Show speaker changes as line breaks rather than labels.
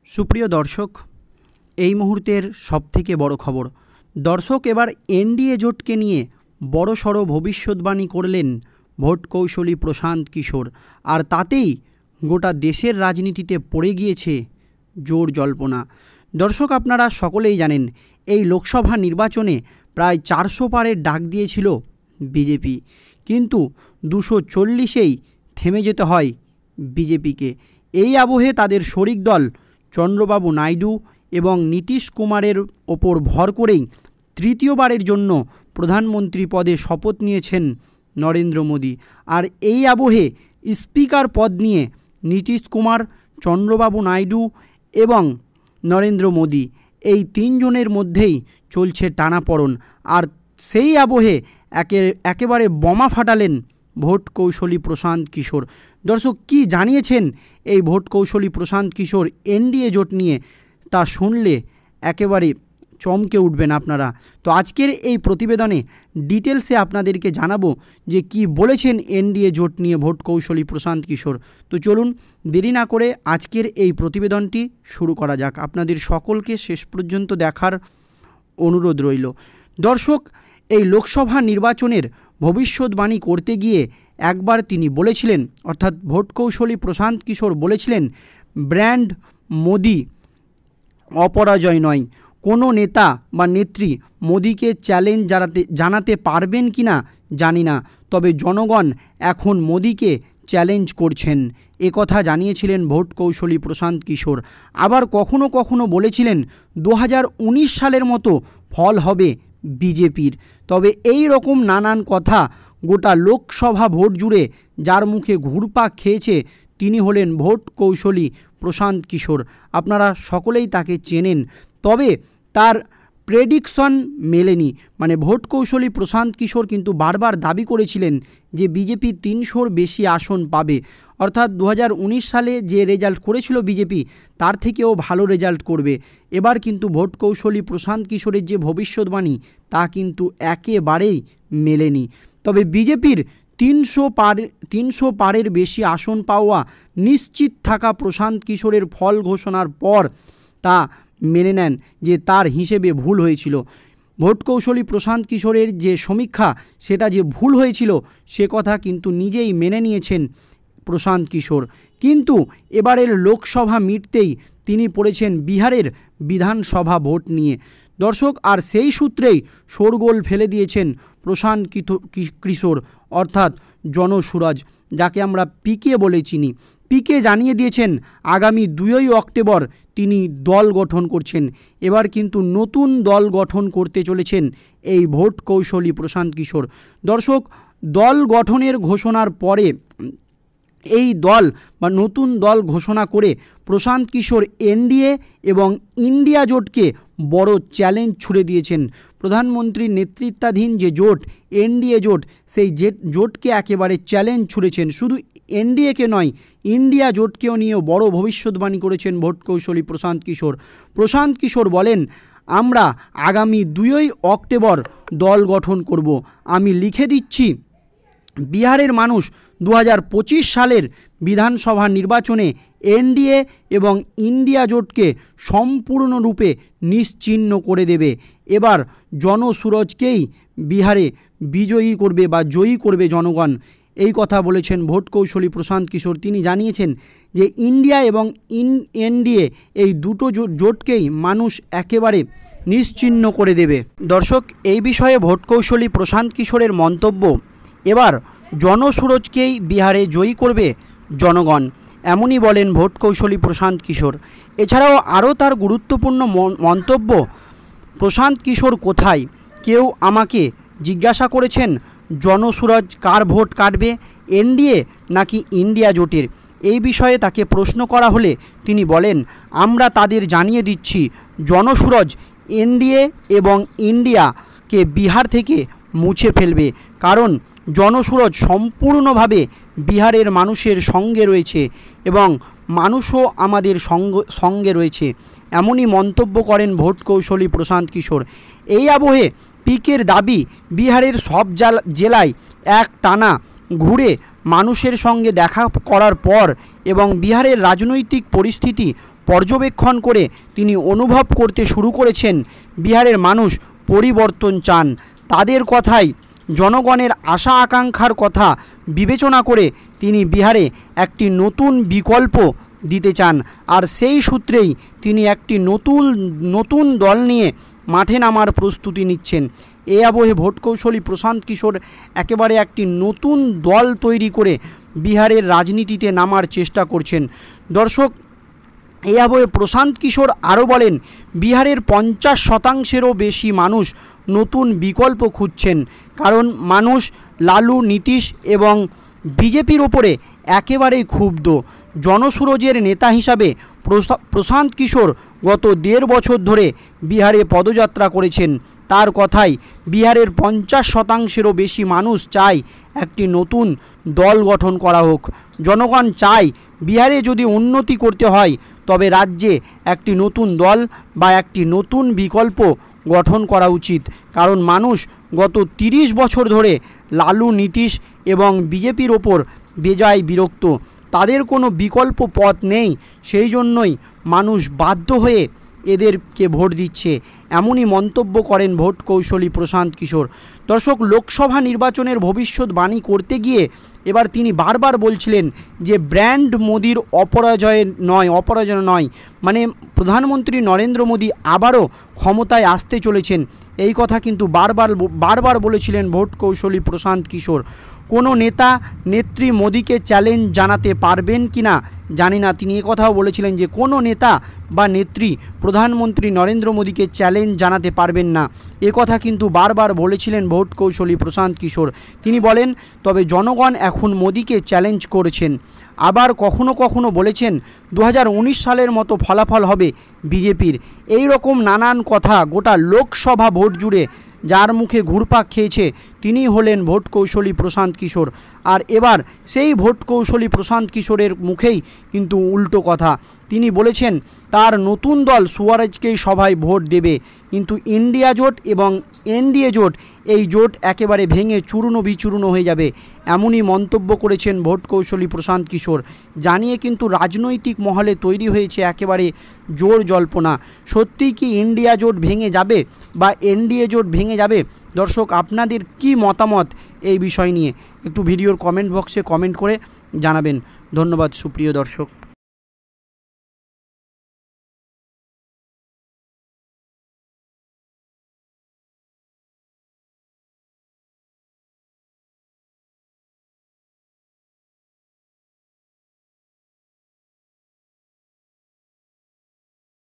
সুপ্রিয় দর্শক, এই মুহূর্তের সবথেকে বড় খবর। দর্শক, এবার এনডিএ জোটকে নিয়ে বড়সড় ভবিষ্যৎবাণী করলেন ভোট কৌশলী প্রশান্ত কিশোর। আর তাতেই গোটা দেশের রাজনীতিতে পড়ে গিয়েছে জোর জল্পনা। দর্শক, আপনারা সকলেই জানেন এই লোকসভা নির্বাচনে প্রায় 400 পারের ডাক দিয়েছিল বিজেপি, কিন্তু 240-এই থেমে যেতে হয় বিজেপিকে। এই আবহে তাদের শরিক দল চন্দ্রবাবু নাইডু এবং নীতিশ কুমারের ওপর ভর করেই তৃতীয়বারের জন্য প্রধানমন্ত্রী পদে শপথ নিয়েছেন নরেন্দ্র মোদী। আর এই আবহে স্পিকার পদ নিয়ে নীতিশ কুমার, চন্দ্রবাবু নাইডু এবং নরেন্দ্র মোদী এই তিনজনের মধ্যেই চলছে টানাপড়ন। আর সেই আবহে একেবারে বোমা ফাটালেন ভোট কৌশলী প্রশান্ত কিশোর। দর্শক, কি জানিয়েছেন এই ভোট কৌশলী প্রশান্ত কিশোর এনডিএ জোট নিয়ে, তা শুনলে একেবারে চমকে উঠবেন আপনারা। তো আজকের এই প্রতিবেদনে ডিটেলসে আপনাদেরকে জানাবো যে কি বলেছেন এনডিএ জোট নিয়ে ভোট কৌশলী প্রশান্ত কিশোর। তো চলুন দেরি না করে আজকের এই প্রতিবেদনটি শুরু করা যাক। আপনাদের সকলকে শেষ পর্যন্ত দেখার অনুরোধ রইল। দর্শক, এই লোকসভা নির্বাচনের ভবিষ্যৎবাণী করতে গিয়ে একবার তিনি বলেছিলেন, অর্থাৎ ভোট কৌশলী প্রশান্ত কিশোর বলেছিলেন, ব্র্যান্ড মোদি অপরাজয় নয়। কোনো নেতা বা নেত্রী মোদিকে চ্যালেঞ্জ জানাতে পারবেন কি না জানি না, তবে জনগণ এখন মোদিকে চ্যালেঞ্জ করছেন। একথা জানিয়েছিলেন ভোট কৌশলী প্রশান্ত কিশোর। আবার কখনো কখনো বলেছিলেন 2019 সালের মতো ফল হবে বিজেপির। তবে এই রকম নানান কথা গোটা লোকসভা ভোট জুড়ে যার মুখে ঘুরপাক খেয়েছে তিনি হলেন ভোট কৌশলী প্রশান্ত কিশোর। আপনারা সকলেই তাকে চেনেন, তবে তার প্রেডিকশন মেলেনি। মানে ভোট কৌশলী প্রশান্ত কিশোর কিন্তু বারবার দাবি করেছিলেন যে বিজেপি 300-র বেশি আসন পাবে, অর্থাৎ 2019 সালে যে রেজাল্ট করেছিল বিজেপি তার থেকেও ভালো রেজাল্ট করবে। এবার কিন্তু ভোট কৌশলী প্রশান্ত কিশোরের যে ভবিষ্যৎবাণী তা কিন্তু একেবারেই মেলেনি। তবে বিজেপির 300 পারের বেশি আসন পাওয়া নিশ্চিত থাকা প্রশান্ত কিশোরের ফল ঘোষণার পর তা মেনে নেন যে তার হিসেবে ভুল হয়েছিল। ভোট কৌশলী প্রশান্ত কিশোরের যে সমীক্ষা সেটা যে ভুল হয়েছিল সে কথা কিন্তু নিজেই মেনে নিয়েছেন প্রশান্ত কিশোর। কিন্তু এবারের লোকসভা মিটতেই তিনি পড়েছেন বিহারের বিধানসভা ভোট নিয়ে। দর্শক, আর সেই সূত্রেই শোরগোল ফেলে দিয়েছেন প্রশান্ত কিশোর, অর্থাৎ জনসুরাজ, যাকে আমরা পিকে বলে চিনি। পিকে জানিয়ে দিয়েছেন আগামী 2 অক্টোবর তিনি দল গঠন করছেন। এবার কিন্তু নতুন দল গঠন করতে চলেছেন এই ভোট কৌশলী প্রশান্ত কিশোর। দর্শক, দল গঠনের ঘোষণার পরে এই দল বা নতুন দল ঘোষণা করে প্রশান্ত কিশোর এনডিএ এবং ইন্ডিয়া জোটকে বড় চ্যালেঞ্জ ছুড়ে দিয়েছেন। প্রধানমন্ত্রীর নেতৃত্বাধীন যে জোট এনডিএ জোট, সেই জোটকে একেবারে চ্যালেঞ্জ ছুড়েছেন। শুধু এনডিএকে নয়, ইন্ডিয়া জোটকেও নিয়েও বড় ভবিষ্যৎবাণী করেছেন ভোট কৌশলী প্রশান্ত কিশোর। প্রশান্ত কিশোর বলেন, আমরা আগামী 2 অক্টোবর দল গঠন করব। আমি লিখে দিচ্ছি, বিহারের মানুষ 2025 সালের বিধানসভা নির্বাচনে এনডিএ এবং ইন্ডিয়া জোটকে সম্পূর্ণরূপে নিশ্চিহ্ন করে দেবে। এবার জনসুরজকেই বিহারে বিজয়ী করবে বা জয়ী করবে জনগণ। এই কথা বলেছেন ভোট কৌশলী প্রশান্ত কিশোর। তিনি জানিয়েছেন যে ইন্ডিয়া এবং এনডিএ এই দুটো জোটকেই মানুষ একেবারে নিশ্চিহ্ন করে দেবে। দর্শক, এই বিষয়ে ভোট কৌশলী প্রশান্ত কিশোরের মন্তব্য, এবার জনসুরজকেই বিহারে জয়ী করবে জনগণ, এমনই বলেন ভোট কৌশলী প্রশান্ত কিশোর। এছাড়াও আরও তার গুরুত্বপূর্ণ মন্তব্য, প্রশান্ত কিশোর কোথায়? কেউ আমাকে জিজ্ঞাসা করেছেন জনসুরজ কার ভোট কাটবে, এনডিএ নাকি ইন্ডিয়া জোটের? এই বিষয়ে তাকে প্রশ্ন করা হলে তিনি বলেন, আমরা তাদের জানিয়ে দিচ্ছি জনসুরজ এনডিএ এবং ইন্ডিয়াকে বিহার থেকে মুছে ফেলবে, কারণ জনসুরজ সম্পূর্ণভাবে বিহারের মানুষের সঙ্গে রয়েছে এবং মানুষও আমাদের সঙ্গে রয়েছে, এমনই মন্তব্য করেন ভোট কৌশলী প্রশান্ত কিশোর। এই আবহে পিকের দাবি, বিহারের সব জেলায় এক টানা ঘুরে মানুষের সঙ্গে দেখা করার পর এবং বিহারের রাজনৈতিক পরিস্থিতি পর্যবেক্ষণ করে তিনি অনুভব করতে শুরু করেছেন বিহারের মানুষ পরিবর্তন চান। তাদের কথাই, জনগণের আশা আকাঙ্ক্ষার কথা বিবেচনা করে তিনি বিহারে একটি নতুন বিকল্প দিতে চান। আর সেই সূত্রেই তিনি একটি নতুন দল নিয়ে মাঠে নামার প্রস্তুতি নিচ্ছেন। এ আবহে ভোট কৌশলী প্রশান্ত কিশোর একেবারে একটি নতুন দল তৈরি করে বিহারের রাজনীতিতে নামার চেষ্টা করছেন। দর্শক, এই আবহে প্রশান্ত কিশোর আরও বলেন, বিহারের 50%-এরও বেশি মানুষ নতুন বিকল্প খুঁজছেন, কারণ মানুষ লালু, নীতিশ এবং বিজেপির ওপরে একেবারেই ক্ষুব্ধ। জনসুরজের নেতা হিসাবে প্রশান্ত কিশোর গত 1.5 বছর ধরে বিহারে পদযাত্রা করেছেন। তার কথাই, বিহারের 50%-এরও বেশি মানুষ চায় একটি নতুন দল গঠন করা হোক। জনগণ চায় বিহারে যদি উন্নতি করতে হয় তবে রাজ্যে একটি নতুন দল বা একটি নতুন বিকল্প গঠন করা উচিত, কারণ মানুষ গত 30 বছর ধরে লালু, নীতিশ এবং বিজেপির ওপর বেজায় বিরক্ত। তাদের কোনো বিকল্প পথ নেই, সেই জন্যই মানুষ বাধ্য হয়ে এদেরকে ভোট দিচ্ছে। এমনই মন্তব্য করেন ভোট কৌশলী প্রশান্ত কিশোর। দর্শক, লোকসভা নির্বাচনের ভবিষ্যৎবাণী করতে গিয়ে এবার তিনি বারবার বলছিলেন যে ব্র্যান্ড মোদির অপরাজয় নয়, মানে প্রধানমন্ত্রী নরেন্দ্র মোদী আবারও ক্ষমতায় আসতে চলেছেন। এই কথা কিন্তু বারবার বলেছিলেন ভোট কৌশলী প্রশান্ত কিশোর। কোনো নেতা নেত্রী মোদীকে চ্যালেঞ্জ জানাতে পারবেন কি না জানি না, তিনি কথাও বলেছিলেন যে কোনো নেতা বা নেত্রী প্রধানমন্ত্রী নরেন্দ্র মোদীকে চ্যালেঞ্জ জানাতে পারবেন না। কথা কিন্তু বারবার বলেছিলেন ভোট কৌশলী প্রশান্ত কিশোর। তিনি বলেন, তবে জনগণ এখন মোদীকে চ্যালেঞ্জ করেছেন। আবার কখনো বলেছেন 2019 সালের মতো ফলাফল হবে বিজেপির। এই রকম নানান কথা গোটা লোকসভা ভোট জুড়ে যার মুখে ঘুরপাক খেয়েছে তিনি হলেন ভোট কৌশলী প্রশান্ত কিশোর। আর এবার সেই ভোট কৌশলী প্রশান্ত কিশোরের মুখেই কিন্তু উল্টো কথা। তিনি বলেছেন তার নতুন দল সুয়ারেজকেই সবাই ভোট দেবে, কিন্তু ইন্ডিয়া জোট এবং এনডিএ জোট, এই জোট একেবারে ভেঙে চূর্ণ বিচূর্ণ হয়ে যাবে। এমনই মন্তব্য করেছেন ভোট কৌশলী প্রশান্ত কিশোর। জানিয়ে কিন্তু রাজনৈতিক মহলে তৈরি হয়েছে একেবারে জোর জল্পনা। সত্যিই কি ইন্ডিয়া জোট ভেঙে যাবে বা এনডিএ জোট ভেঙে যাবে? দর্শক, আপনাদের কি মতামত এই বিষয় নিয়ে একটু ভিডিওর কমেন্ট বক্সে কমেন্ট করে জানাবেন। ধন্যবাদ সুপ্রিয় দর্শক।